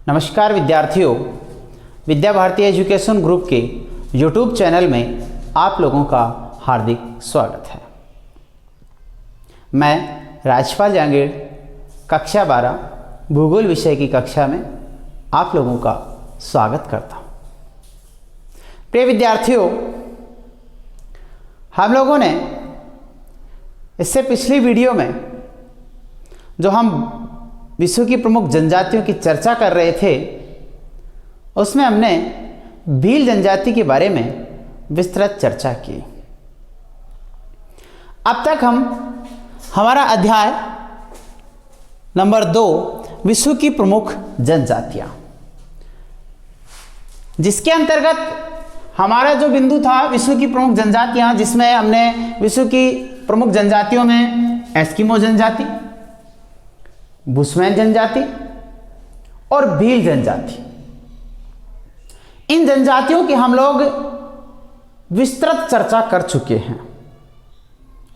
नमस्कार विद्यार्थियों, Vidya Bharati education group के यूट्यूब चैनल में आप लोगों का हार्दिक स्वागत है। मैं राजपाल जांगीड़ कक्षा 12 भूगोल विषय की कक्षा में आप लोगों का स्वागत करता हूँ। प्रिय विद्यार्थियों, हम लोगों ने इससे पिछली वीडियो में जो हम विश्व की प्रमुख जनजातियों की चर्चा कर रहे थे, उसमें हमने भील जनजाति के बारे में विस्तृत चर्चा की। अब तक हमारा अध्याय नंबर 2 विश्व की प्रमुख जनजातियां, जिसके अंतर्गत हमारा जो बिंदु था विश्व की प्रमुख जनजातियां, जिसमें हमने विश्व की प्रमुख जनजातियों में एस्किमो जनजाति, बुशमैन जनजाति और भील जनजाति, इन जनजातियों की हम लोग विस्तृत चर्चा कर चुके हैं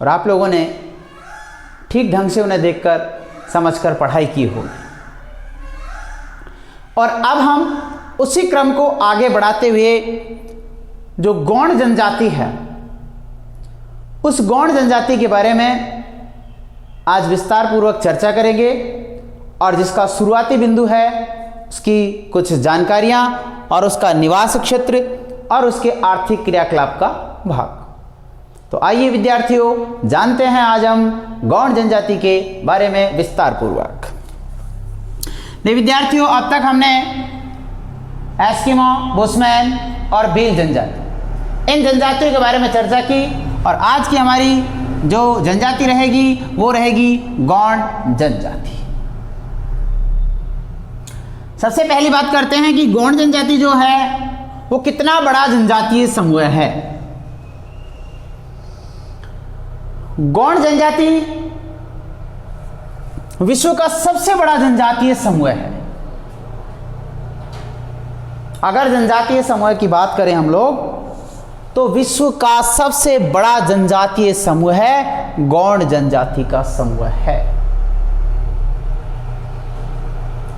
और आप लोगों ने ठीक ढंग से उन्हें देखकर समझकर पढ़ाई की होगी। और अब हम उसी क्रम को आगे बढ़ाते हुए जो गौंड जनजाति है, उस गौंड जनजाति के बारे में आज विस्तार पूर्वक चर्चा करेंगे और जिसका शुरुआती बिंदु है उसकी कुछ जानकारियां और उसका निवास क्षेत्र और उसके आर्थिक क्रियाकलाप का भाग। तो आइए विद्यार्थियों, जानते हैं आज हम गौंड जनजाति के बारे में विस्तार पूर्वक। विद्यार्थियों, अब तक हमने एस्किमो, बुशमैन और भील जनजाति, इन जनजातियों के बारे में चर्चा की और आज की हमारी जो जनजाति रहेगी वो रहेगी गौंड जनजाति। सबसे पहली बात करते हैं कि गौंड जनजाति जो है वो कितना बड़ा जनजातीय समूह है। गौंड जनजाति विश्व का सबसे बड़ा जनजातीय समूह है। अगर जनजातीय समूह की बात करें हम लोग, तो विश्व का सबसे बड़ा जनजातीय समूह है गौंड जनजाति का समूह है।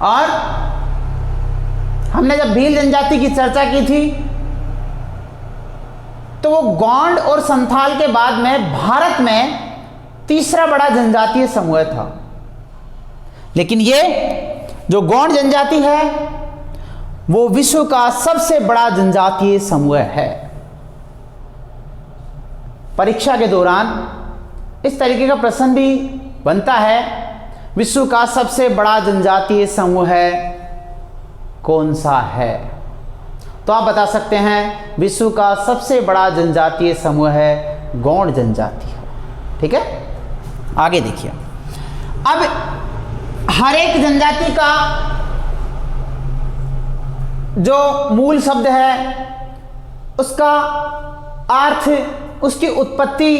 और हमने जब भील जनजाति की चर्चा की थी तो वो गौंड और संथाल के बाद में भारत में तीसरा बड़ा जनजातीय समूह था। लेकिन ये जो गौंड जनजाति है वो विश्व का सबसे बड़ा जनजातीय समूह है। परीक्षा के दौरान इस तरीके का प्रश्न भी बनता है, विश्व का सबसे बड़ा जनजातीय समूह है कौन सा है? तो आप बता सकते हैं विश्व का सबसे बड़ा जनजातीय समूह है गौंड जनजाति। ठीक है, आगे देखिए। अब हर एक जनजाति का जो मूल शब्द है उसका अर्थ, उसकी उत्पत्ति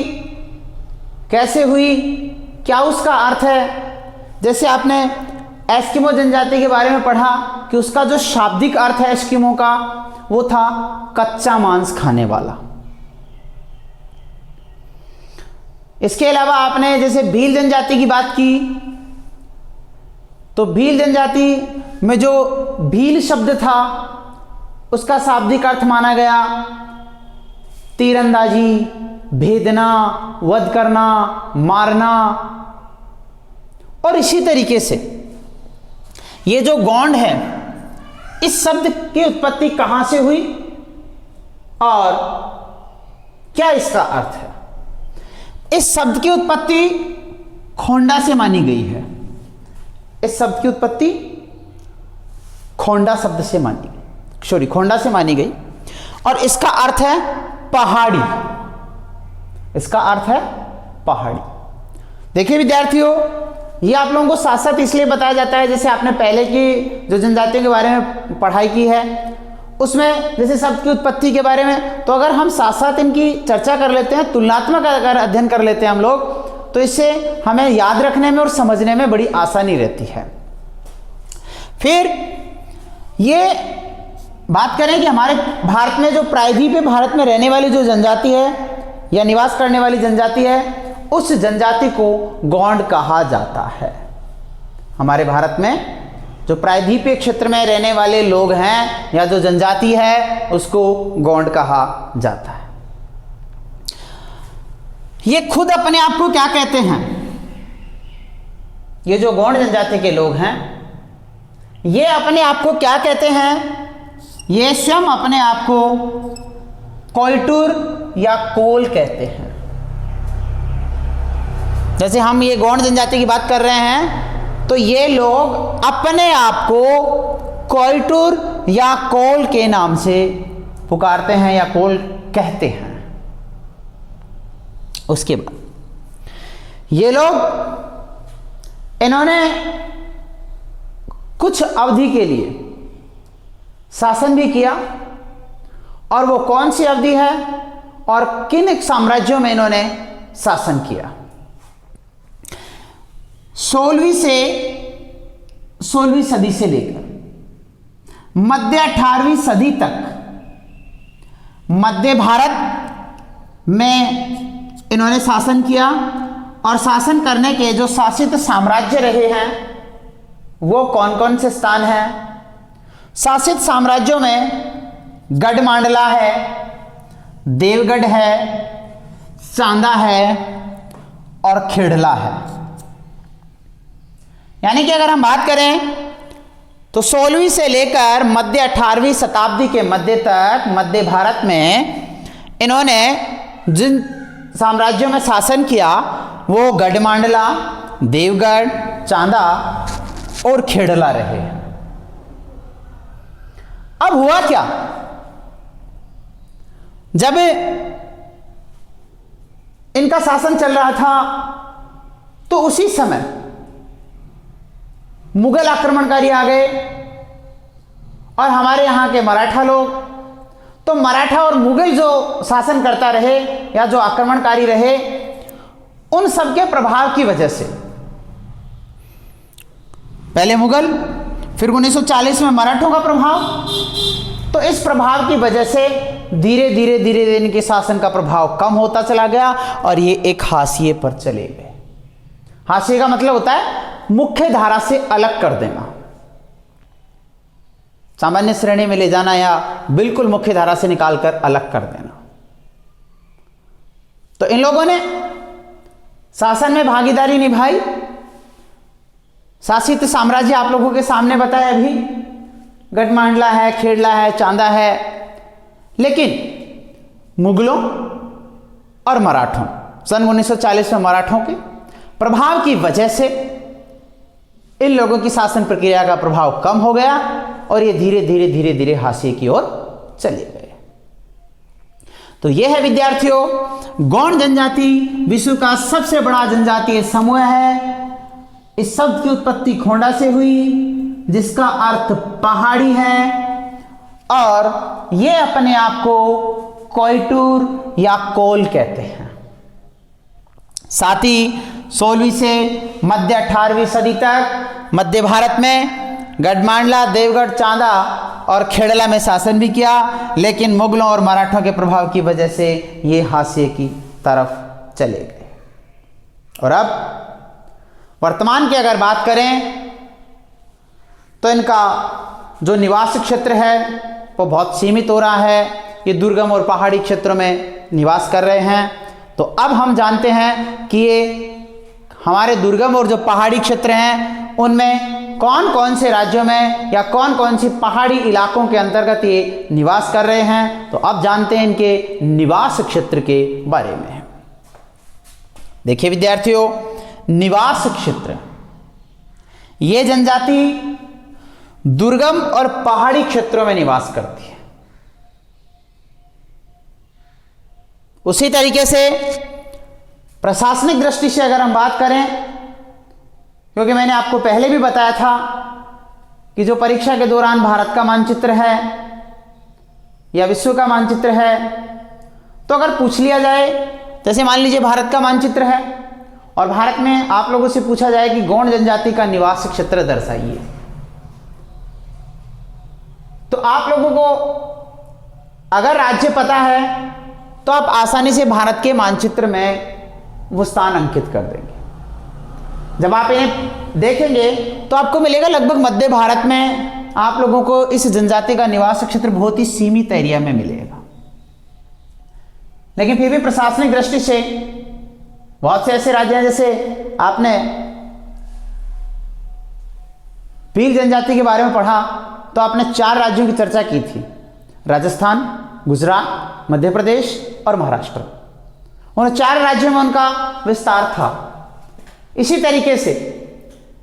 कैसे हुई, क्या उसका अर्थ है। जैसे आपने एस्किमो जनजाति के बारे में पढ़ा कि उसका जो शाब्दिक अर्थ है एस्किमो का, वो था कच्चा मांस खाने वाला। इसके अलावा आपने जैसे भील जनजाति की बात की, तो भील जनजाति में जो भील शब्द था उसका शाब्दिक अर्थ माना गया तीरंदाजी, भेदना, वध करना, मारना। और इसी तरीके से ये जो गौंड है, इस शब्द की उत्पत्ति कहां से हुई और क्या इसका अर्थ है। इस शब्द की उत्पत्ति खोंडा से मानी गई है। इस शब्द की उत्पत्ति खोंडा शब्द से खोंडा से मानी गई और इसका अर्थ है पहाड़ी। इसका अर्थ है पहाड़ी। देखिए विद्यार्थियों, ये आप लोगों को साथ साथ इसलिए बताया जाता है, जैसे आपने पहले की जो जनजातियों के बारे में पढ़ाई की है उसमें जैसे शब्द की उत्पत्ति के बारे में, तो अगर हम साथ साथ इनकी चर्चा कर लेते हैं, तुलनात्मक अगर अध्ययन कर लेते हैं हम लोग, तो इससे हमें याद रखने में और समझने में बड़ी आसानी रहती है। फिर ये बात करें कि हमारे भारत में जो प्रायद्वीपीय भारत में रहने वाली जो जनजाति है या निवास करने वाली जनजाति है, उस जनजाति को गौंड कहा जाता है। हमारे भारत में जो प्रायद्वीपीय क्षेत्र में रहने वाले लोग हैं या जो जनजाति है उसको गौंड कहा जाता है। ये खुद अपने आप को क्या कहते हैं? ये जो गौंड जनजाति के लोग हैं ये अपने आप को क्या कहते हैं? ये स्वयं अपने आप को कोयटुर या कोल कहते हैं। जैसे हम ये गौंड जनजाति की बात कर रहे हैं तो ये लोग अपने आप को कोयटुर या कोल के नाम से पुकारते हैं या कोल कहते हैं। उसके बाद ये लोग इन्होंने कुछ अवधि के लिए शासन भी किया, और वो कौन सी अवधि है और किन साम्राज्यों में इन्होंने शासन किया? 16वीं सदी से लेकर मध्य 18वीं सदी तक मध्य भारत में इन्होंने शासन किया, और शासन करने के जो शासित साम्राज्य रहे हैं वो कौन कौन से स्थान हैं? शासित साम्राज्यों में गढ़मांडला है, देवगढ़ है, चांदा है और खेड़ला है। यानी कि अगर हम बात करें तो 16वीं से लेकर मध्य 18वीं शताब्दी के मध्य तक मध्य भारत में इन्होंने जिन साम्राज्यों में शासन किया वो गढ़मांडला, देवगढ़, चांदा और खेड़ला रहे। अब हुआ क्या? जब इनका शासन चल रहा था तो उसी समय मुगल आक्रमणकारी आ गए और हमारे यहाँ के मराठा लोग, तो मराठा और मुगल जो शासन करता रहे या जो आक्रमणकारी रहे उन सब के प्रभाव की वजह से पहले मुगल, फिर 1940 में मराठों का प्रभाव, तो इस प्रभाव की वजह से धीरे धीरे इनके शासन का प्रभाव कम होता चला गया और ये एक हाशिए पर चले गए। हाशिए का मतलब होता है मुख्य धारा से अलग कर देना, सामान्य श्रेणी में ले जाना या बिल्कुल मुख्य धारा से निकालकर अलग कर देना। तो इन लोगों ने शासन में भागीदारी निभाई। शासित साम्राज्य आप लोगों के सामने बताया अभी, गढ़मांडला है, खेड़ला है, चांदा है, लेकिन मुगलों और मराठों सन 1940 में मराठों के प्रभाव की वजह से इन लोगों की शासन प्रक्रिया का प्रभाव कम हो गया और ये धीरे धीरे हाशिए की ओर चले गए। तो यह है विद्यार्थियों गौंड जनजाति विश्व का सबसे बड़ा जनजातीय समूह है। इस शब्द की उत्पत्ति खोंडा से हुई जिसका अर्थ पहाड़ी है, और ये अपने आप को कोयटुर या कोल कहते हैं। साथ ही 16वीं से मध्य 18वीं सदी तक मध्य भारत में गढ़मांडला, देवगढ़, चांदा और खेड़ला में शासन भी किया, लेकिन मुगलों और मराठों के प्रभाव की वजह से ये हाशिए की तरफ चले गए। और अब वर्तमान की अगर बात करें तो इनका जो निवास क्षेत्र है वो बहुत सीमित हो रहा है। ये दुर्गम और पहाड़ी क्षेत्रों में निवास कर रहे हैं। तो अब हम जानते हैं कि ये हमारे दुर्गम और जो पहाड़ी क्षेत्र हैं उनमें कौन कौन से राज्यों में या कौन कौन सी पहाड़ी इलाकों के अंतर्गत ये निवास कर रहे हैं। तो अब जानते हैं इनके निवास क्षेत्र के बारे में। देखिए विद्यार्थियों, निवास क्षेत्र, ये जनजाति दुर्गम और पहाड़ी क्षेत्रों में निवास करती है। उसी तरीके से प्रशासनिक दृष्टि से अगर हम बात करें, क्योंकि मैंने आपको पहले भी बताया था कि जो परीक्षा के दौरान भारत का मानचित्र है या विश्व का मानचित्र है, तो अगर पूछ लिया जाए, जैसे मान लीजिए भारत का मानचित्र है और भारत में आप लोगों से पूछा जाए कि गौंड जनजाति का निवास क्षेत्र दर्शाइए, तो आप लोगों को अगर राज्य पता है तो आप आसानी से भारत के मानचित्र में वो स्थान अंकित कर देंगे। जब आप इन्हें देखेंगे तो आपको मिलेगा लगभग मध्य भारत में आप लोगों को इस जनजाति का निवास क्षेत्र बहुत ही सीमित एरिया में मिलेगा। लेकिन फिर भी प्रशासनिक दृष्टि से बहुत से ऐसे राज्य हैं, जैसे आपने भील जनजाति के बारे में पढ़ा तो आपने 4 राज्यों की चर्चा की थी, राजस्थान, गुजरात, मध्य प्रदेश और महाराष्ट्र। उन 4 राज्यों में उनका विस्तार था। इसी तरीके से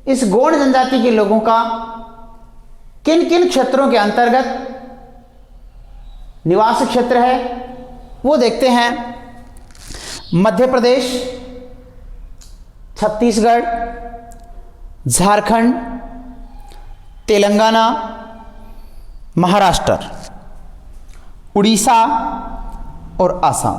इस गोंड जनजाति के लोगों का किन किन क्षेत्रों के अंतर्गत निवास क्षेत्र है वो देखते हैं। मध्य प्रदेश, छत्तीसगढ़, झारखंड, तेलंगाना, महाराष्ट्र, उड़ीसा और असम।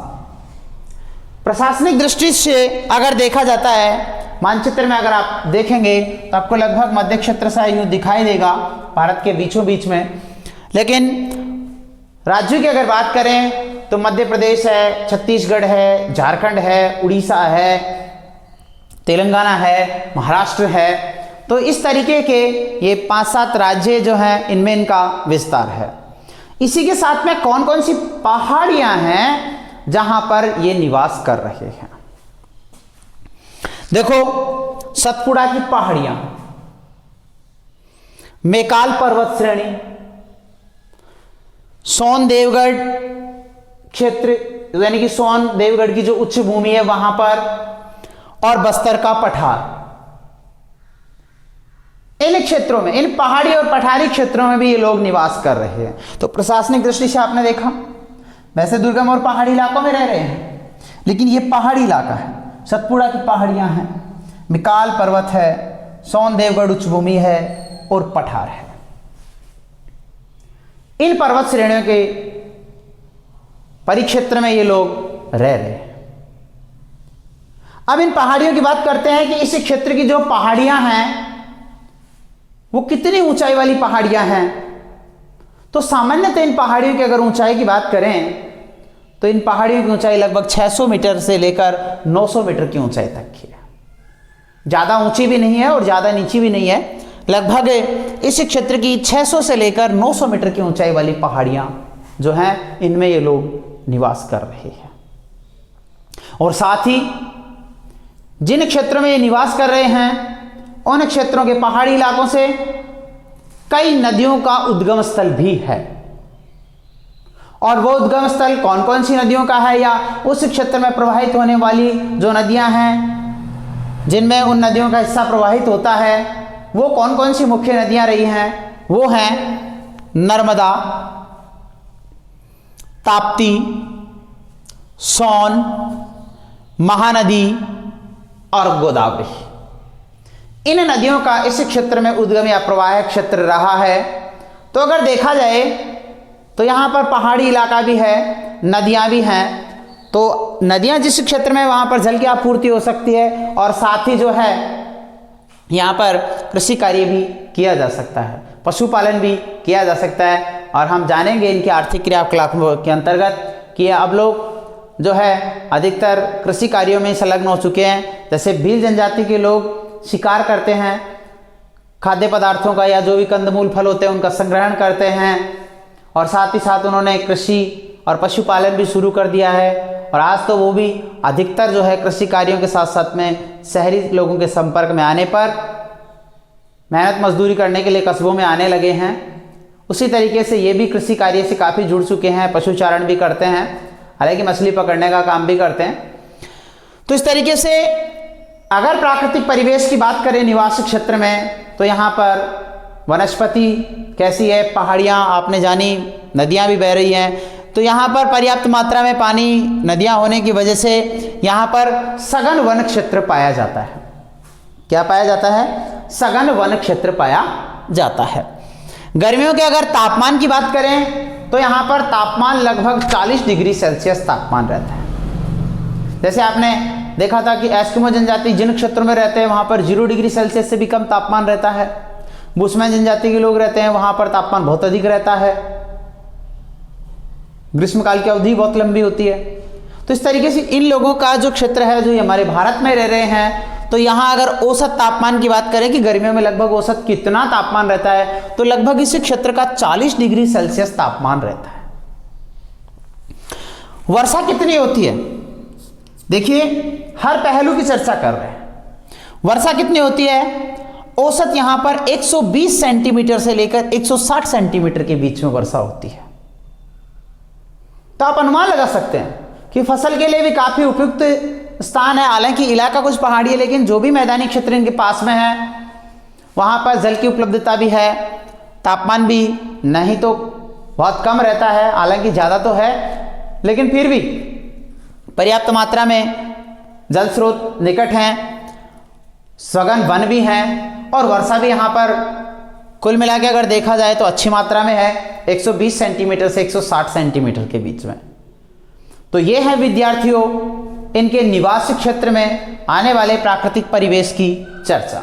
प्रशासनिक दृष्टि से अगर देखा जाता है, मानचित्र में अगर आप देखेंगे तो आपको लगभग मध्य क्षेत्र सा यूं दिखाई देगा भारत के बीचों बीच में। लेकिन राज्यों की अगर बात करें तो मध्य प्रदेश है, छत्तीसगढ़ है, झारखंड है, उड़ीसा है, तेलंगाना है, महाराष्ट्र है। तो इस तरीके के ये 5-7 राज्य जो हैं इनमें इनका विस्तार है। इसी के साथ में कौन कौन सी पहाड़ियां हैं जहां पर ये निवास कर रहे हैं। देखो, सतपुड़ा की पहाड़ियां, मेकाल पर्वत श्रेणी, सोन देवगढ़ क्षेत्र यानी कि सोन देवगढ़ की जो उच्च भूमि है वहां पर, और बस्तर का पठार। इन क्षेत्रों में, इन पहाड़ी और पठारी क्षेत्रों में भी ये लोग निवास कर रहे हैं। तो प्रशासनिक दृष्टि से आपने देखा, वैसे दुर्गम और पहाड़ी इलाकों में रह रहे हैं, लेकिन ये पहाड़ी इलाका है। सतपुड़ा की पहाड़ियां हैं, मिकाल पर्वत है, सोन देवगढ़ उच्च भूमि है और पठार है। इन पर्वत श्रेणियों के परिक्षेत्र में ये लोग रह रहे हैं। अब इन पहाड़ियों की बात करते हैं कि इस क्षेत्र की जो पहाड़ियां हैं वो कितनी ऊंचाई वाली पहाड़ियां हैं। तो सामान्यतः इन पहाड़ियों की अगर ऊंचाई की बात करें तो इन पहाड़ियों की ऊंचाई लगभग 600 मीटर से लेकर 900 मीटर की ऊंचाई तक की है। ज़्यादा ऊंची भी नहीं है और ज़्यादा नीची भी नहीं है। लगभग इस क्षेत्र की 600 से लेकर 900 मीटर की ऊंचाई वाली पहाड़ियां जो हैं इनमें ये लोग निवास कर रहे हैं। और साथ ही जिन क्षेत्रों में ये निवास कर रहे हैं उन क्षेत्रों के पहाड़ी इलाकों से कई नदियों का उद्गम स्थल भी है। और वो उद्गम स्थल कौन कौन सी नदियों का है, या उस क्षेत्र में प्रवाहित होने वाली जो नदियां हैं जिनमें उन नदियों का हिस्सा प्रवाहित होता है, वो कौन कौन सी मुख्य नदियां रही हैं, वो हैं नर्मदा, ताप्ती, सोन, महानदी और गोदावरी। इन नदियों का इस क्षेत्र में उद्गम या प्रवाह क्षेत्र रहा है। तो अगर देखा जाए तो यहाँ पर पहाड़ी इलाका भी है, नदियाँ भी हैं। तो नदियाँ जिस क्षेत्र में वहाँ पर जल की आपूर्ति हो सकती है, और साथ ही जो है यहाँ पर कृषि कार्य भी किया जा सकता है, पशुपालन भी किया जा सकता है। और हम जानेंगे इनके आर्थिक क्रियाकलापों के अंतर्गत कि अब लोग जो है अधिकतर कृषि कार्यों में संलग्न हो चुके हैं। जैसे भील जनजाति के लोग शिकार करते हैं, खाद्य पदार्थों का या जो भी कंदमूल फल होते हैं उनका संग्रहण करते हैं, और साथ ही साथ उन्होंने कृषि और पशुपालन भी शुरू कर दिया है। और आज तो वो भी अधिकतर जो है कृषि कार्यों के साथ साथ में शहरी लोगों के संपर्क में आने पर मेहनत मजदूरी करने के लिए कस्बों में आने लगे हैं। उसी तरीके से ये भी कृषि कार्य से काफ़ी जुड़ चुके हैं, पशुचारण भी करते हैं, हालांकि मछली पकड़ने का काम भी करते हैं। तो इस तरीके से अगर प्राकृतिक परिवेश की बात करें निवास क्षेत्र में, तो यहाँ पर वनस्पति कैसी है, पहाड़ियाँ आपने जानी, नदियाँ भी बह रही हैं। तो यहाँ पर पर्याप्त मात्रा में पानी, नदियाँ होने की वजह से यहाँ पर सघन वन क्षेत्र पाया जाता है। क्या पाया जाता है? सघन वन क्षेत्र पाया जाता है। गर्मियों के अगर तापमान की बात करें तो यहाँ पर तापमान लगभग 40 डिग्री सेल्सियस तापमान रहता है। जैसे आपने देखा था कि एस्किमो जनजाति जिन क्षेत्रों में रहते हैं वहाँ पर 0 डिग्री सेल्सियस से भी कम तापमान रहता है। बुशमैन जनजाति के लोग रहते हैं वहाँ पर तापमान बहुत अधिक रहता है, ग्रीष्मकाल की अवधि बहुत लंबी होती है। तो इस तरीके से इन लोगों का जो क्षेत्र है, जो हमारे भारत में रह रहे हैं, तो यहाँ अगर औसत तापमान की बात करें कि गर्मियों में लगभग औसत कितना तापमान रहता है, तो लगभग इस क्षेत्र का 40 डिग्री सेल्सियस तापमान रहता है। वर्षा कितनी होती है, देखिए हर पहलू की चर्चा कर रहे हैं। वर्षा कितनी होती है, औसत यहां पर 120 सेंटीमीटर से लेकर 160 सेंटीमीटर के बीच में वर्षा होती है। तो आप अनुमान लगा सकते हैं कि फसल के लिए भी काफी उपयुक्त स्थान है। हालांकि इलाका कुछ पहाड़ी है, लेकिन जो भी मैदानी क्षेत्र इनके पास में है वहां पर जल की उपलब्धता भी है, तापमान भी नहीं तो बहुत कम रहता है, हालांकि ज्यादा तो है लेकिन फिर भी पर्याप्त मात्रा में जल स्रोत निकट हैं, सघन वन भी हैं और वर्षा भी यहाँ पर कुल मिला के अगर देखा जाए तो अच्छी मात्रा में है, 120 सेंटीमीटर से 160 सेंटीमीटर के बीच में। तो ये है विद्यार्थियों इनके निवासी क्षेत्र में आने वाले प्राकृतिक परिवेश की चर्चा।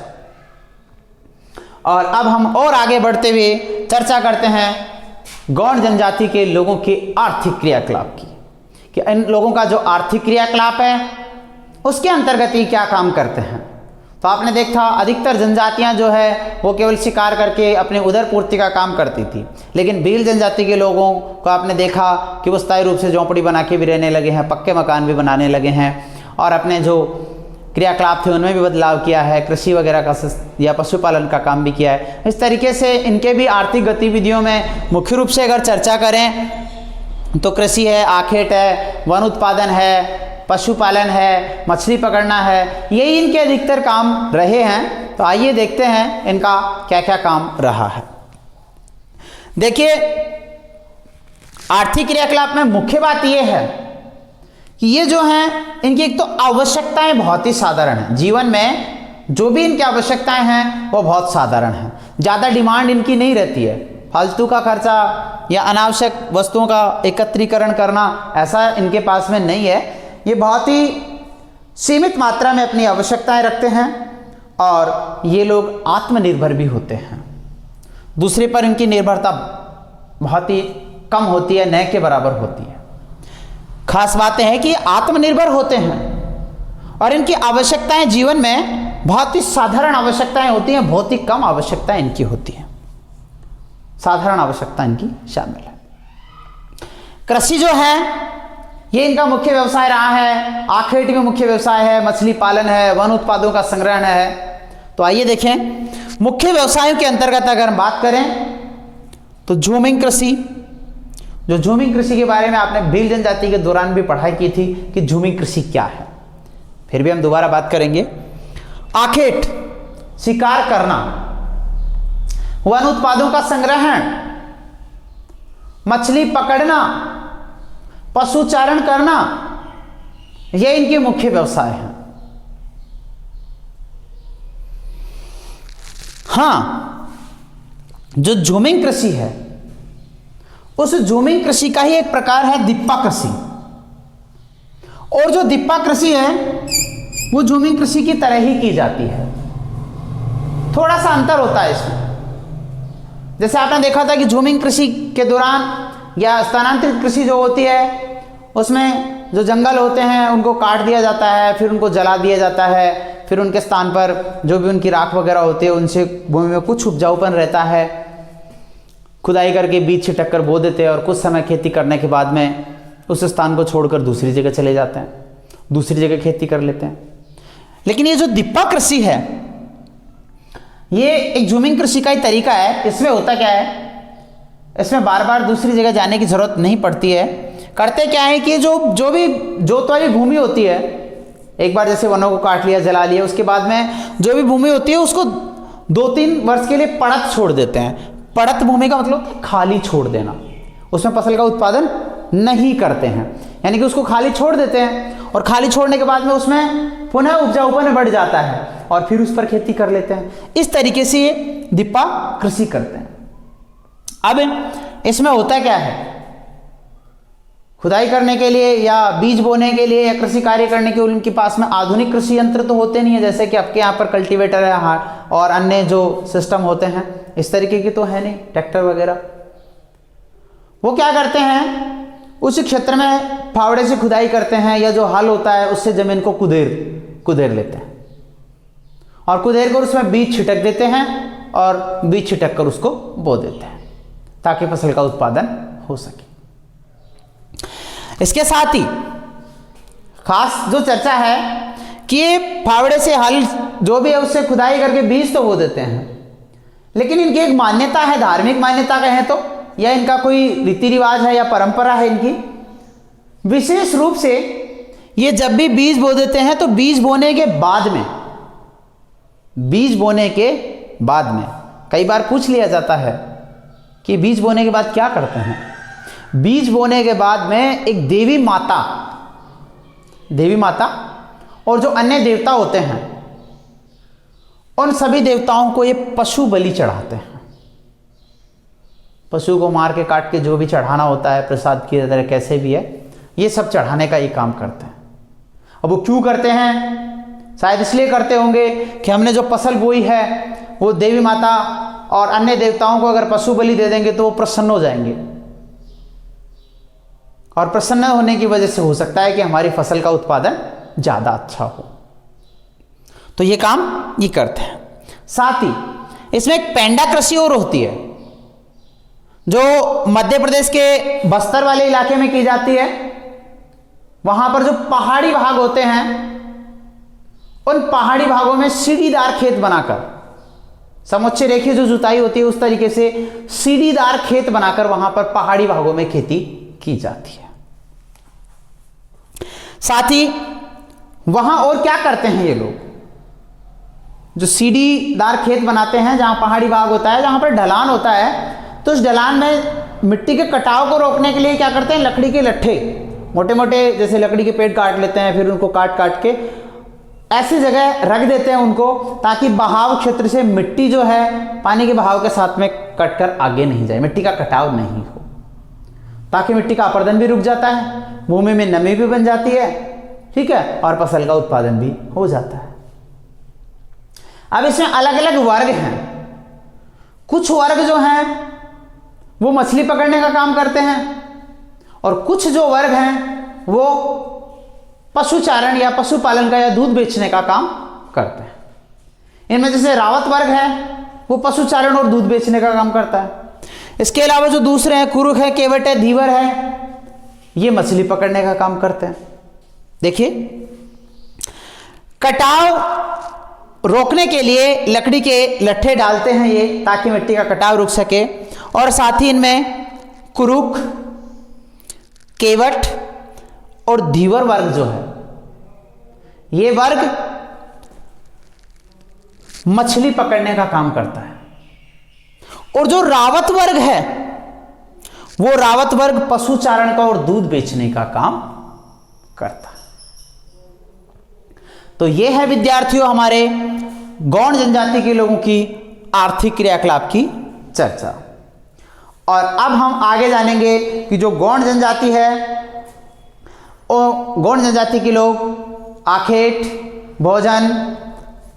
और अब हम और आगे बढ़ते हुए चर्चा करते हैं गौड़ जनजाति के लोगों के आर्थिक क्रियाकलाप की, कि इन लोगों का जो आर्थिक क्रियाकलाप है उसके अंतर्गत ही क्या काम करते हैं। तो आपने देखा अधिकतर जनजातियां जो है वो केवल शिकार करके अपने उदर पूर्ति का काम करती थी, लेकिन भील जनजाति के लोगों को आपने देखा कि वो स्थायी रूप से झोंपड़ी बना के भी रहने लगे हैं, पक्के मकान भी बनाने लगे हैं और अपने जो क्रियाकलाप थे उनमें भी बदलाव किया है, कृषि वगैरह का या पशुपालन का काम भी किया है। इस तरीके से इनके भी आर्थिक गतिविधियों में मुख्य रूप से अगर चर्चा करें तो कृषि है, आखेट है, वन उत्पादन है, पशुपालन है, मछली पकड़ना है, यही इनके अधिकतर काम रहे हैं। तो आइए देखते हैं इनका क्या क्या काम रहा है। देखिए आर्थिक क्रियाकलाप में मुख्य बात यह है कि ये जो हैं इनकी एक तो आवश्यकताएं बहुत ही साधारण हैं। जीवन में जो भी इनकी आवश्यकताएं हैं वो बहुत साधारण हैं, ज़्यादा डिमांड इनकी नहीं रहती है। फालतू का खर्चा या अनावश्यक वस्तुओं का एकत्रीकरण करना ऐसा इनके पास में नहीं है। ये बहुत ही सीमित मात्रा में अपनी आवश्यकताएं रखते हैं और ये लोग आत्मनिर्भर भी होते हैं। दूसरे पर इनकी निर्भरता बहुत ही कम होती है, न के बराबर होती है। खास बात है कि आत्मनिर्भर होते हैं और इनकी आवश्यकताएं जीवन में बहुत ही साधारण आवश्यकताएं होती हैं, बहुत ही कम आवश्यकताएं इनकी होती हैं, साधारण आवश्यकता इनकी शामिल है। कृषि जो है ये इनका मुख्य व्यवसाय रहा है, आखेट में मुख्य व्यवसाय है, मछली पालन है, वन उत्पादों का संग्रहण है। तो आइए देखें मुख्य व्यवसायों के अंतर्गत अगर हम बात करें तो झूमिंग कृषि, जो झूमिंग कृषि के बारे में आपने भील जनजाति के दौरान भी पढ़ाई की थी कि झूमिंग कृषि क्या है, फिर भी हम दोबारा बात करेंगे। आखेट शिकार करना, वन उत्पादों का संग्रहण, मछली पकड़ना, पशुचारण करना, ये इनके मुख्य व्यवसाय हैं। हाँ, जो झूमिंग कृषि है उस झूमिंग कृषि का ही एक प्रकार है दिप्पा कृषि, और जो दिप्पा कृषि है वो झूमिंग कृषि की तरह ही की जाती है। थोड़ा सा अंतर होता है इसमें। जैसे आपने देखा था कि झूमिंग कृषि के दौरान या स्थानांतरित कृषि जो होती है उसमें जो जंगल होते हैं उनको काट दिया जाता है, फिर उनको जला दिया जाता है, फिर उनके स्थान पर जो भी उनकी राख वगैरह होती है उनसे भूमि में कुछ उपजाऊपन रहता है, खुदाई करके बीज छिटक कर बो देते हैं और कुछ समय खेती करने के बाद में उस स्थान को छोड़कर दूसरी जगह चले जाते हैं, दूसरी जगह खेती कर लेते हैं। लेकिन ये जो दिप्पा कृषि है ये एक झूमिंग कृषि का ही तरीका है। इसमें होता क्या है, इसमें बार बार दूसरी जगह जाने की जरूरत नहीं पड़ती है। करते क्या है कि जो भी जोत वाली भूमि होती है, एक बार जैसे वनों को काट लिया, जला लिया, उसके बाद में जो भी भूमि होती है उसको 2-3 वर्ष के लिए पड़त छोड़ देते हैं। पड़त भूमि का मतलब खाली छोड़ देना, उसमें फसल का उत्पादन नहीं करते हैं, यानी कि उसको खाली छोड़ देते हैं और खाली छोड़ने के बाद में उसमें पुनः उपजाऊपन बढ़ जाता है और फिर उस पर खेती कर लेते हैं। इस तरीके से ये दिप्पा कृषि करते हैं। अब इसमें होता क्या है, खुदाई करने के लिए या बीज बोने के लिए या कृषि कार्य करने के लिए उनके पास में आधुनिक कृषि यंत्र तो होते नहीं है, जैसे कि आपके यहाँ पर कल्टीवेटर है और अन्य जो सिस्टम होते हैं इस तरीके की तो है नहीं, ट्रैक्टर वगैरह। वो क्या करते हैं, उस क्षेत्र में फावड़े से खुदाई करते हैं या जो हल होता है उससे जमीन को कुदेर लेते हैं। और कुदेर कर उसमें बीज छिटक देते हैं और बीज छिटक कर उसको बो देते हैं ताकि फसल का उत्पादन हो सके। इसके साथ ही खास जो चर्चा है कि ये फावड़े से हल जो भी है उससे खुदाई करके बीज तो बो देते हैं, लेकिन इनकी एक मान्यता है, धार्मिक मान्यता कहें तो, या इनका कोई रीति रिवाज है या परंपरा है इनकी। विशेष रूप से ये जब भी बीज बो देते हैं तो बीज बोने के बाद में कई बार पूछ लिया जाता है कि बीज बोने के बाद क्या करते हैं। बीज बोने के बाद में एक देवी माता और जो अन्य देवता होते हैं उन सभी देवताओं को ये पशु बलि चढ़ाते हैं। पशु को मार के काट के जो भी चढ़ाना होता है प्रसाद की तरह कैसे भी है, ये सब चढ़ाने का ये काम करते हैं। अब वो क्यों करते हैं? शायद इसलिए करते होंगे कि हमने जो फसल बोई है वो देवी माता और अन्य देवताओं को अगर पशु बलि दे देंगे तो वो प्रसन्न हो जाएंगे, और प्रसन्न होने की वजह से हो सकता है कि हमारी फसल का उत्पादन ज़्यादा अच्छा हो, तो ये काम ये करते हैं। साथ ही इसमें एक पेंडा कृषि और होती है जो मध्य प्रदेश के बस्तर वाले इलाके में की जाती है। वहां पर जो पहाड़ी भाग होते हैं उन पहाड़ी भागों में सीढ़ीदार खेत बनाकर, समुच्चय रेखीय जो जुताई होती है उस तरीके से सीढ़ीदार खेत बनाकर वहां पर पहाड़ी भागों में खेती की जाती है। साथ ही वहां और क्या करते हैं ये लोग, जो सीढ़ीदार खेत बनाते हैं जहां पहाड़ी भाग होता है, जहां पर ढलान होता है, तो उस ढलान में मिट्टी के कटाव को रोकने के लिए क्या करते हैं, लकड़ी के लट्ठे, मोटे मोटे जैसे लकड़ी के पेड़ काट लेते हैं, फिर उनको काट काट के ऐसी जगह रख देते हैं उनको, ताकि बहाव क्षेत्र से मिट्टी जो है पानी के बहाव के साथ में कट कर आगे नहीं जाए, मिट्टी का कटाव नहीं हो, ताकि मिट्टी का अपरदन भी रुक जाता है, भूमि में नमी भी बन जाती है, ठीक है, और फसल का उत्पादन भी हो जाता है। अब इसमें अलग अलग वर्ग हैं। कुछ वर्ग जो हैं वो मछली पकड़ने का काम करते हैं, और कुछ जो वर्ग हैं वो पशुचारण या पशुपालन का या दूध बेचने का काम करते हैं। इनमें जैसे रावत वर्ग है वो पशुचारण और दूध बेचने का काम करता है। इसके अलावा जो दूसरे हैं, कुरुख है, केवट है, धीवर है, ये मछली पकड़ने का काम करते हैं। देखिए, कटाव रोकने के लिए लकड़ी के लट्ठे डालते हैं ये, ताकि मिट्टी का कटाव रुक सके, और साथ ही इनमें कुरुख, केवट और धीवर वर्ग जो है, ये वर्ग मछली पकड़ने का काम करता है, और जो रावत वर्ग है वो रावत वर्ग पशुचारण का और दूध बेचने का काम करता है। तो ये है विद्यार्थियों हमारे गौण जनजाति के लोगों की आर्थिक क्रियाकलाप की चर्चा। और अब हम आगे जानेंगे कि जो गौण जनजाति है, वो गौण जनजाति के लोग आखेट, भोजन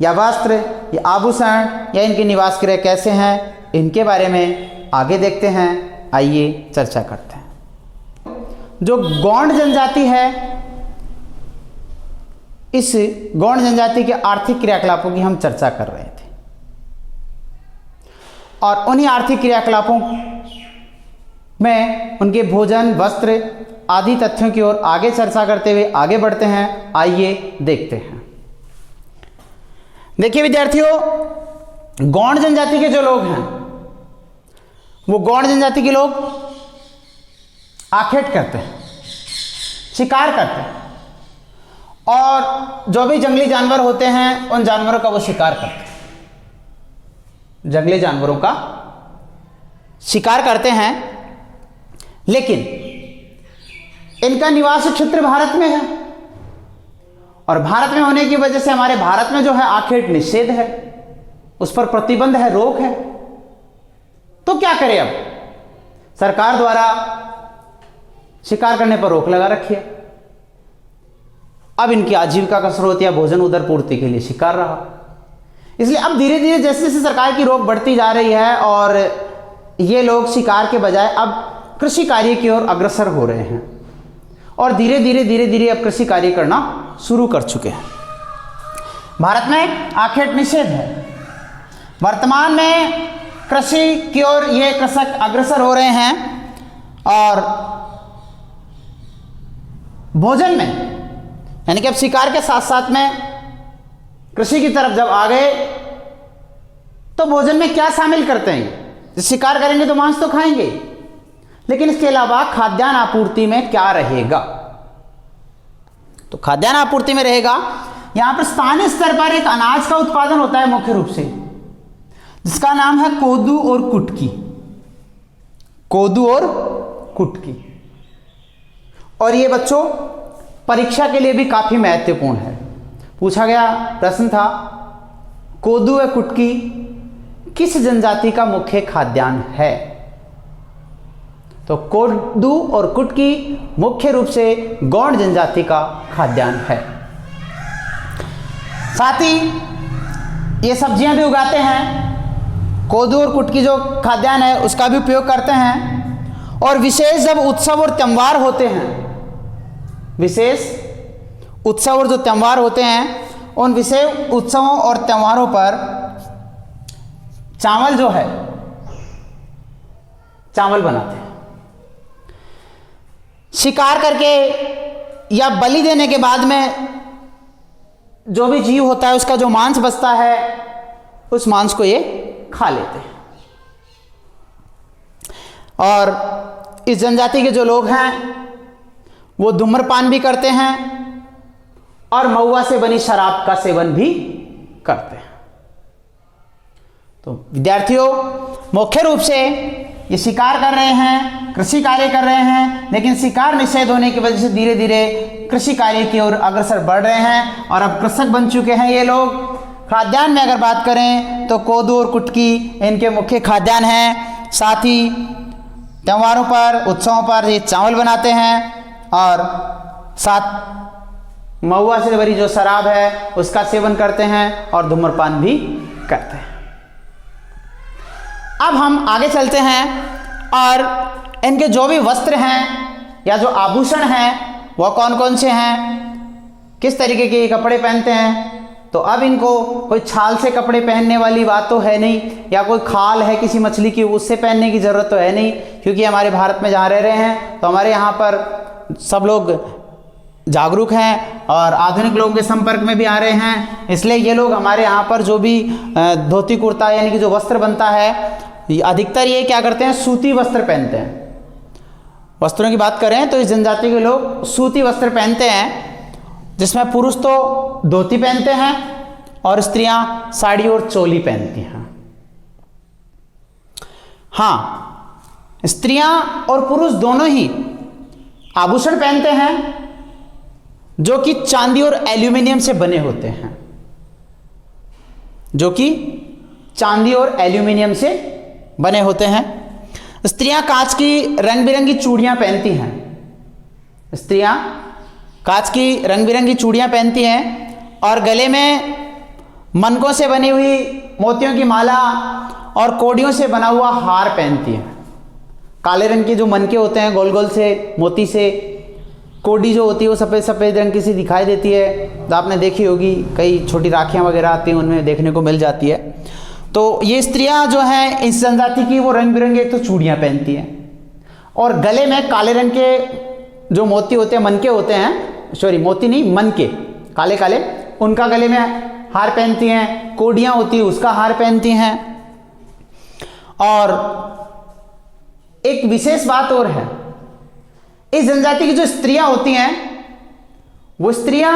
या वस्त्र या आभूषण या इनके निवास गृह कैसे हैं, इनके बारे में आगे देखते हैं। आइए चर्चा करते हैं। जो गौण जनजाति है, इस गौण जनजाति के आर्थिक क्रियाकलापों की हम चर्चा कर रहे थे, और उन्हीं आर्थिक क्रियाकलापों में उनके भोजन, वस्त्र आदि तथ्यों की ओर आगे चर्चा करते हुए आगे बढ़ते हैं। आइए देखते हैं। देखिए विद्यार्थियों, गौण जनजाति के जो लोग हैं वो गौण जनजाति के लोग आखेट करते हैं, शिकार करते हैं, और जो भी जंगली जानवर होते हैं उन जानवरों का वो शिकार करते हैं, जंगली जानवरों का शिकार करते हैं। लेकिन इनका निवास क्षेत्र भारत में है, और भारत में होने की वजह से हमारे भारत में जो है आखेट निषेध है, उस पर प्रतिबंध है, रोक है। तो क्या करें, अब सरकार द्वारा शिकार करने पर रोक लगा रखी है। अब इनकी आजीविका का स्रोत या भोजन उदर पूर्ति के लिए शिकार रहा। इसलिए अब धीरे धीरे जैसे जैसे सरकार की रोक बढ़ती जा रही है और ये लोग शिकार के बजाय अब कृषि कार्य की ओर अग्रसर हो रहे हैं, और धीरे धीरे अब कृषि कार्य करना शुरू कर चुके हैं। भारत में आखेट निषेध है। वर्तमान में कृषि की ओर ये कृषक अग्रसर हो रहे हैं और भोजन में, यानी कि अब शिकार के साथ साथ में कृषि की तरफ जब आ गए तो भोजन में क्या शामिल करते हैं? शिकार करेंगे तो मांस तो खाएंगे, लेकिन इसके अलावा खाद्यान्न आपूर्ति में क्या रहेगा? तो खाद्यान्न आपूर्ति में रहेगा, यहां पर स्थानीय स्तर पर एक अनाज का उत्पादन होता है मुख्य रूप से, जिसका नाम है कोदू और कुटकी। कोदू और कुटकी, और ये बच्चों परीक्षा के लिए भी काफी महत्वपूर्ण है। पूछा गया प्रश्न था, कोदू व कुटकी किस जनजाति का मुख्य खाद्यान्न है? तो कोदू और कुटकी मुख्य रूप से गौड़ जनजाति का खाद्यान्न है। साथ ही ये सब्जियां भी उगाते हैं। कोदू और कुटकी जो खाद्यान्न है उसका भी उपयोग करते हैं, और विशेष जब उत्सव और त्यौहार होते हैं, विशेष उत्सव और जो त्यौहार होते हैं, उन विशेष उत्सवों और त्यौहारों पर चावल जो है, चावल बनाते हैं। शिकार करके या बलि देने के बाद में जो भी जीव होता है उसका जो मांस बचता है, उस मांस को ये खा लेते हैं। और इस जनजाति के जो लोग हैं वो धूम्रपान भी करते हैं और महुआ से बनी शराब का सेवन भी करते हैं। तो विद्यार्थियों, मुख्य रूप से ये शिकार कर रहे हैं, कृषि कार्य कर रहे हैं, लेकिन शिकार निषेध होने की वजह से धीरे धीरे कृषि कार्य की ओर अग्रसर बढ़ रहे हैं और अब कृषक बन चुके हैं ये लोग। खाद्यान्न में अगर बात करें तो कोदू और कुटकी इनके मुख्य खाद्यान्न हैं। साथ ही त्योहारों पर, उत्सवों पर ये चावल बनाते हैं और साथ महुआ से भरी जो शराब है उसका सेवन करते हैं और धूम्रपान भी करते हैं। अब हम आगे चलते हैं और इनके जो भी वस्त्र हैं या जो आभूषण हैं वो कौन कौन से हैं, किस तरीके के कपड़े पहनते हैं। तो अब इनको कोई छाल से कपड़े पहनने वाली बात तो है नहीं, या कोई खाल है किसी मछली की उससे पहनने की ज़रूरत तो है नहीं, क्योंकि हमारे भारत में जहाँ रह रहे हैं तो हमारे यहाँ पर सब लोग जागरूक हैं और आधुनिक लोगों के संपर्क में भी आ रहे हैं। इसलिए ये लोग हमारे यहाँ पर जो भी धोती कुर्ता यानी कि जो वस्त्र बनता है, अधिकतर ये क्या करते हैं, सूती वस्त्र पहनते हैं। वस्त्रों की बात करें तो इस जनजाति के लोग सूती वस्त्र पहनते हैं, जिसमें पुरुष तो धोती पहनते हैं और स्त्रियां साड़ी और चोली पहनती हैं। हाँ, स्त्रियां और पुरुष दोनों ही आभूषण पहनते हैं जो कि चांदी और एल्यूमिनियम से बने होते हैं, जो कि चांदी और एल्यूमिनियम से बने होते हैं। स्त्रियां कांच की रंग बिरंगी चूड़ियां पहनती हैं। स्त्रियां कांच की रंग बिरंगी चूड़ियां पहनती हैं और गले में मनकों से बनी हुई मोतियों की माला और कोड़ियों से बना हुआ हार पहनती हैं। काले रंग के जो मनके होते हैं गोल गोल से मोती से, कोडी जो होती है वो सफ़ेद सफ़ेद रंग की सी दिखाई देती है, तो आपने देखी होगी, कई छोटी राखियाँ वगैरह आती हैं उनमें देखने को मिल जाती है। तो ये स्त्रियां जो हैं इस जनजाति की, वो रंग बिरंगे तो चूड़ियाँ पहनती हैं और गले में काले रंग के जो मोती होते हैं, मनके होते हैं, सॉरी मोती नहीं, मनके काले काले, उनका गले में हार पहनती हैं। कोडियाँ होती है उसका हार पहनती हैं। और एक विशेष बात और है, इस जनजाति की जो स्त्रियां होती हैं वो स्त्रियां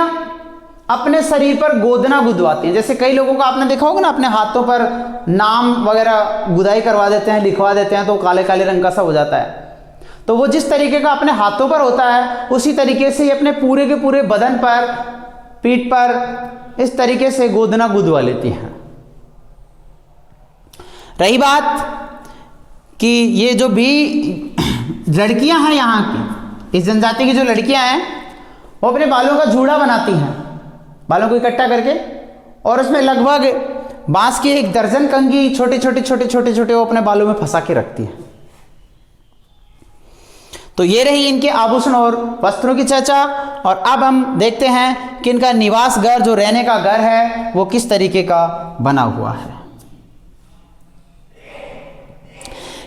अपने शरीर पर गोदना गुदवाती हैं। जैसे कई लोगों को आपने देखा होगा ना, अपने हाथों पर नाम वगैरह गुदाई करवा देते हैं, लिखवा देते हैं, तो काले काले रंग का सा हो जाता है। तो वो जिस तरीके का अपने हाथों पर होता है उसी तरीके से अपने पूरे के पूरे बदन पर, पीठ पर इस तरीके से गोदना गुदवा लेती हैं। रही बात कि ये जो भी लड़कियां हैं यहाँ की, इस जनजाति की जो लड़कियां हैं वो अपने बालों का जूड़ा बनाती हैं, बालों को इकट्ठा करके, और उसमें लगभग बांस की 1 दर्जन कंघी छोटे छोटे वो अपने बालों में फंसा के रखती हैं। तो ये रही इनके आभूषण और वस्त्रों की चर्चा। और अब हम देखते हैं कि इनका निवास घर, जो रहने का घर है, वो किस तरीके का बना हुआ है।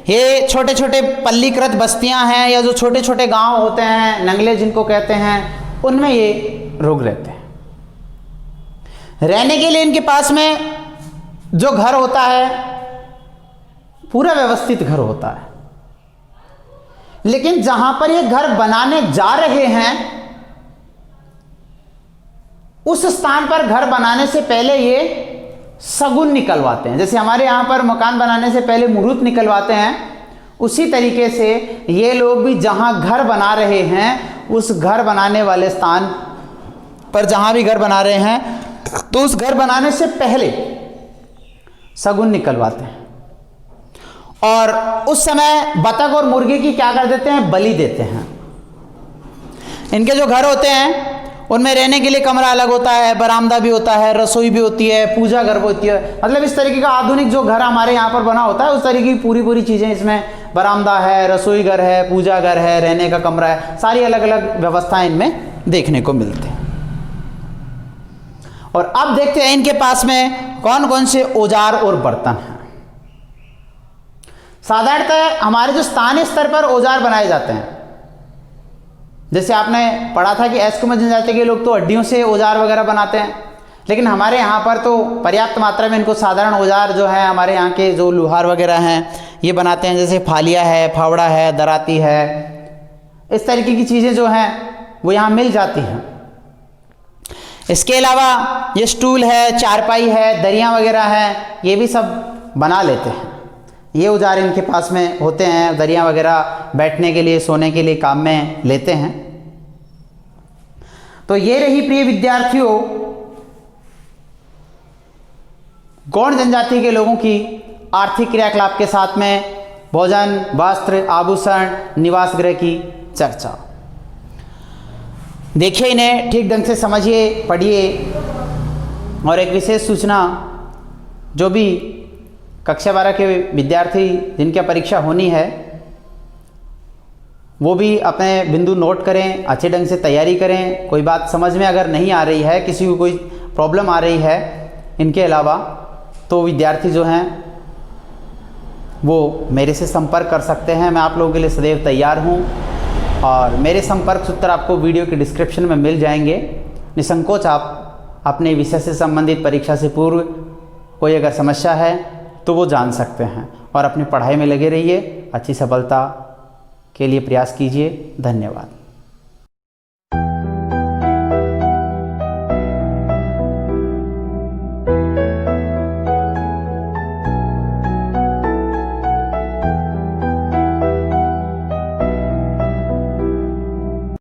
ये छोटे छोटे पल्लीकृत बस्तियां हैं, या जो छोटे छोटे गांव होते हैं, नंगले जिनको कहते हैं, उनमें ये लोग रहते हैं। रहने के लिए इनके पास में जो घर होता है, पूरा व्यवस्थित घर होता है। लेकिन जहां पर ये घर बनाने जा रहे हैं, उस स्थान पर घर बनाने से पहले ये शगुन निकलवाते हैं। जैसे हमारे यहां पर मकान बनाने से पहले मुहूर्त निकलवाते हैं, उसी तरीके से ये लोग भी जहां घर बना रहे हैं, उस घर बनाने वाले स्थान पर जहां भी घर बना रहे हैं, तो उस घर बनाने से पहले शगुन निकलवाते हैं। और उस समय बतख और मुर्गे की क्या कर देते हैं, बलि देते हैं। इनके जो घर होते हैं उनमें रहने के लिए कमरा अलग होता है, बरामदा भी होता है, रसोई भी होती है, पूजा घर भी होती है। मतलब इस तरीके का आधुनिक जो घर हमारे यहाँ पर बना होता है, उस तरीके की पूरी चीज़ें इसमें, बरामदा है, रसोई घर है, पूजा घर है, रहने का कमरा है, सारी अलग अलग व्यवस्थाएं इनमें देखने को मिलती हैं। और अब देखते हैं इनके पास में कौन कौन से औजार और बर्तन हैं। साधारणतः हमारे जो स्थानीय स्तर पर औजार बनाए जाते हैं, जैसे आपने पढ़ा था कि एस्किमो जनजाति के लोग तो हड्डियों से औजार वगैरह बनाते हैं, लेकिन हमारे यहाँ पर तो पर्याप्त मात्रा में इनको साधारण औजार जो है, हमारे यहाँ के जो लुहार वगैरह हैं, ये बनाते हैं। जैसे फालिया है, फावड़ा है, दराती है, इस तरीके की चीज़ें जो हैं वो यहाँ मिल जाती हैं। इसके अलावा ये स्टूल है, चारपाई है, दरियाँ वगैरह हैं, ये भी सब बना लेते हैं। ये औजार इनके पास में होते हैं। दरियाँ वगैरह बैठने के लिए, सोने के लिए काम में लेते हैं। तो ये रही प्रिय विद्यार्थियों गौड़ जनजाति के लोगों की आर्थिक क्रियाकलाप के साथ में भोजन, वस्त्र, आभूषण, निवास गृह की चर्चा। देखिए, इन्हें ठीक ढंग से समझिए, पढ़िए। और एक विशेष सूचना, जो भी कक्षा 12 के विद्यार्थी जिनकी परीक्षा होनी है, वो भी अपने बिंदु नोट करें, अच्छे ढंग से तैयारी करें। कोई बात समझ में अगर नहीं आ रही है, किसी को कोई प्रॉब्लम आ रही है इनके अलावा, तो विद्यार्थी जो हैं वो मेरे से संपर्क कर सकते हैं। मैं आप लोगों के लिए सदैव तैयार हूँ। और मेरे संपर्क सूत्र आपको वीडियो के डिस्क्रिप्शन में मिल जाएंगे। निसंकोच आप अपने विषय से संबंधित परीक्षा से पूर्व कोई अगर समस्या है तो वो जान सकते हैं। और अपनी पढ़ाई में लगे रहिए, अच्छी सफलता के लिए प्रयास कीजिए। धन्यवाद।